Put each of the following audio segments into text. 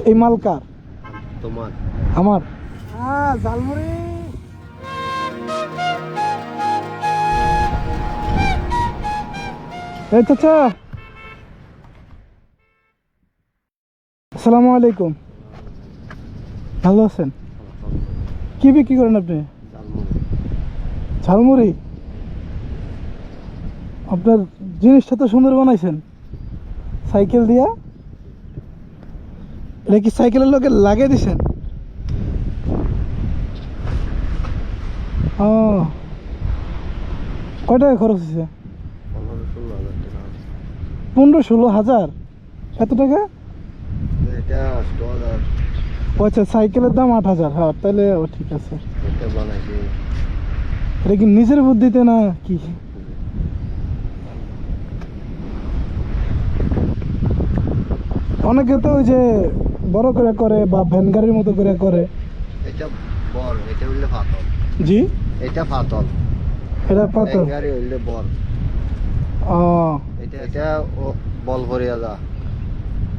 এই মাল কার? তোমার। আমার। ঝালমুড়ি। এই চাচা, আসসালামু আলাইকুম। ভালো আছেন? কি বিক্রি করেন আপনি? ঝালমুড়ি। আপনার জিনিসটা তো সুন্দর বানাইছেন, সাইকেল দিয়া। এটা কি সাইকেলের লোকে লাগিয়ে দিছেন? ও, কয় টাকা খরচ হয়েছে? 15-16 হাজার। এত টাকা? এটা 8,000। আচ্ছা, সাইকেলের দাম 8,000। হ্যাঁ, তাহলে ও ঠিক আছে। এটা বানাইছি। এটা কি নিজের বুদ্ধিতে না কি? অনেকে তো ওই যে বড় করে করে বা ভ্যান গাড়ির মতো করে করে। এটা বড়, এটা হইলে ফাতল। জি, এটা ফাতল। এটা পাতল। গাড়ি হইলে বড়। ও এটা বল ভরিয়া যা।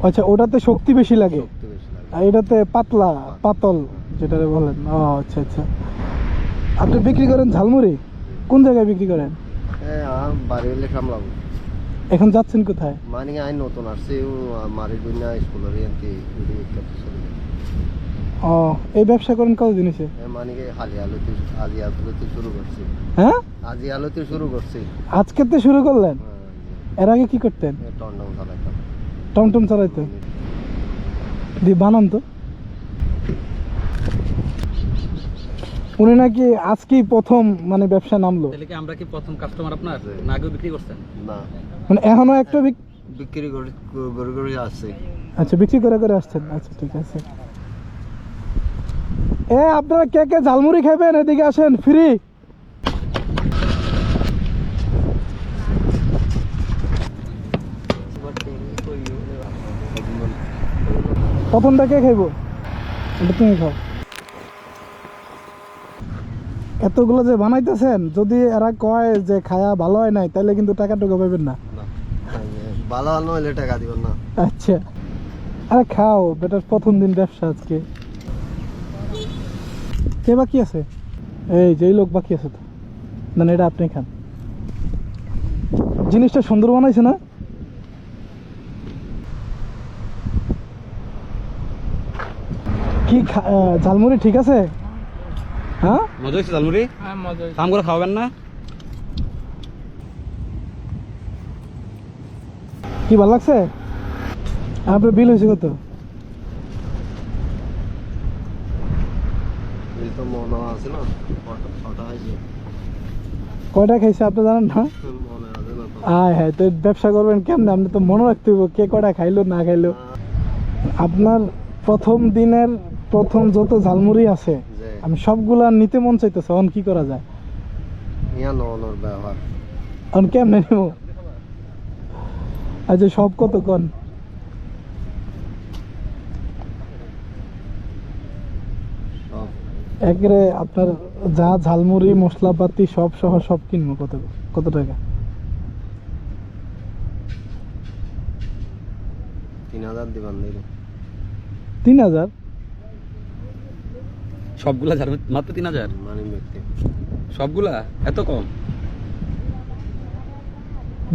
আচ্ছা, ওটাতে শক্তি বেশি লাগে, শক্তি বেশি লাগে। আর এটাতে পাতলা পাতল যেটা বলেন। ও আচ্ছা আচ্ছা। আপনি বিক্রি করেন ঝালমুড়ি? কোন জায়গায় বিক্রি করেন? আমার বাড়ি হইলে সামলাবো। এখন যাচ্ছেন কোথায়? মানে আই নতুন আসছে, মারি দুনিয়া স্কুলের এনতি চলে। ও, এই ব্যবসা করেন কতদিন হয়েছে? মানে খালি আলুতে আজি আলুতে শুরু করছি। হ্যাঁ, আজি আলুতে শুরু করছি। আজকে তো শুরু করলেন? এর আগে কি করতেন? টন্ডন চালাইতাম। টমটম চালাইতেন? দি বানান তো। উনি নাকি আজকেই প্রথম মানে ব্যবসা নামলো। তাহলে কি আমরা কি প্রথম কাস্টমার আপনার, না আগেও বিক্রি করছেন? না, মানে এখনো একটা বিক্রি করে আসছে। আচ্ছা, বিক্রি করে করে আসছেন। আচ্ছা ঠিক আছে। আপনারা কে কে ঝালমুড়ি খাবেন এদিকে আসেন, ফ্রি। প্রথমটা কে খাইবো? এটা তুমি খাও। এতগুলো যে বানাইতেছেন, যদি এরা কয় যে খায়া ভালো হয় নাই, তাহলে কিন্তু টাকা টুকু পাবেন না। ভালো ভালো হইলে টাকা দিবেন না। আচ্ছা, আরে খাও, বেটার প্রথম দিন ব্যবসা আজকে। কে বাকি আছে? এই যে লোক বাকি আছে তো। না এটা আপনি খান। জিনিসটা সুন্দর বানাইছে না? কি ঝালমুড়ি ঠিক আছে? হ্যাঁ, মজা হয়েছে ঝালমুড়ি? কাম করে খাওয়াবেন না? কি ভালো লাগছে? আপনার বিল হয়েছে কত? বিল তো মনে আছে না, ছটা হয়েছে। কয়টা খাইছে আপনি জানেন না? মনে আছে না তো। হ্যাঁ, তো ব্যবসা করবেন কেমন? আপনি তো মনে রাখতে হবে কে কয়টা খাইলো না খাইলো। আপনার প্রথম দিনের প্রথম যত ঝালমুড়ি আছে, আমি সবগুলা নিতে মন চাইতেছে। এখন কি করা যায়? ইয়া নর ব্যবহার। এখন কেমনে নিব? আচ্ছা, সব কত কোন? সব একবারে আপনার যা ঝালমুড়ি মশলাপাতি সব সহ সব কিনবো কত কত টাকা? 3,000 দিবান দিলে। 3,000? সবগুলা ঝালমুড়ি মাত্র 3,000? মানে ব্যক্তি সবগুলা এত কম?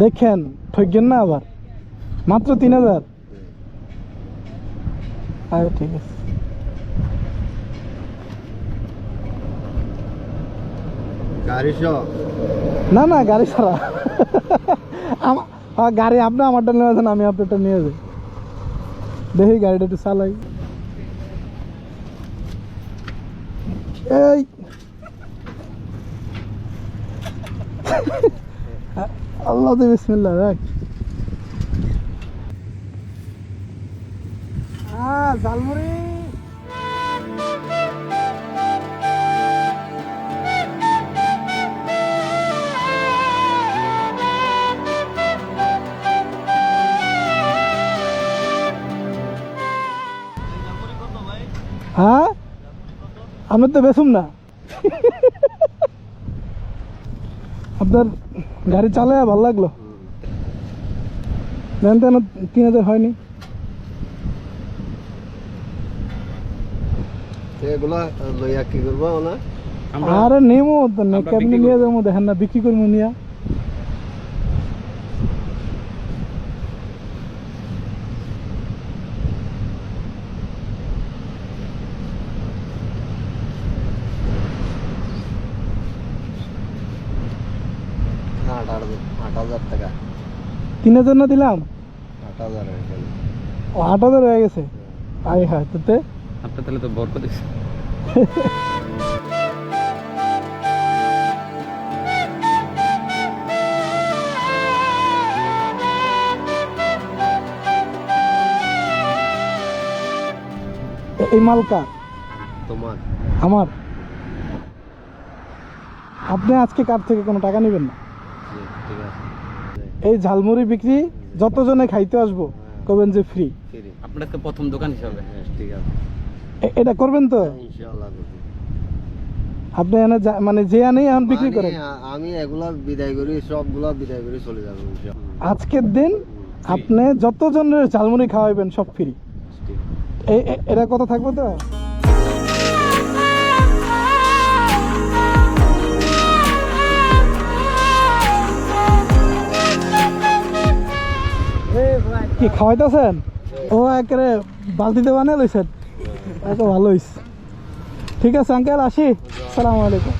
দেখেন ঠকেন না আবার। মাত্র 3,000? আচ্ছা ঠিক আছে। গাড়ি সহ? না না, গাড়ি ছাড়া। গাড়ি আপনি আমারটা নিয়ে যান, আমি আপনারটা নিয়ে যাই। দেখি গাড়িটা একটু চালাই। এই আল্লাহ দে, বিসমিল্লাহ। রাখ। ঝালমুড়ি। হ্যাঁ, আমি তো বেসুম না। আপনার গাড়ি চালায় ভালো লাগলো। দেন তো 3,000 হয়নি। তো এগুলা লইয়া কি করবো না? আমরা আরে নেমো তো আমরা কেমনি বিক্রি নিয়ে করবো। যাবো দেখেন না বিক্রি করবো নিয়া হ্যাঁ 8,000 টাকা 3,000 না দিলাম 8,000 এখানে। ও 8,000 হয়ে গেছে আই হ্যাঁ তোতে আপনার তাহলে তো বরকত দিচ্ছে। এই মালকা তোমার আমার আপনি আজকে কার থেকে কোনো টাকা নেবেন না জি, ঠিক আছে এই ঝালমুড়ি বিক্রি যতজনে খাইতে আসবো করবেন যে ফ্রি ফিরি আপনার আজকে প্রথম দোকান হিসাবে। হ্যাঁ, ঠিক আছে এটা করবেন তো ইনশাআল্লাহ করবো। আপনি এনে মানে যে আনেই এখন বিক্রি করেন আমি এগুলা বিদায় করি, সবগুলা বিদায় করে চলে যাবো ইনশাআল্লাহ। আজকের দিন আপনি যতজনের ঝালমুড়ি খাওয়াবেন সব ফ্রি ঠিক। এরা কথা থাকবে তো কি খাওয়াইতেছেন ও একেবারে বালতিতে বানিয়ে লইছেন এত ভালো হইছে ঠিক আছে আঙ্কেল আসি আসসালামু আলাইকুম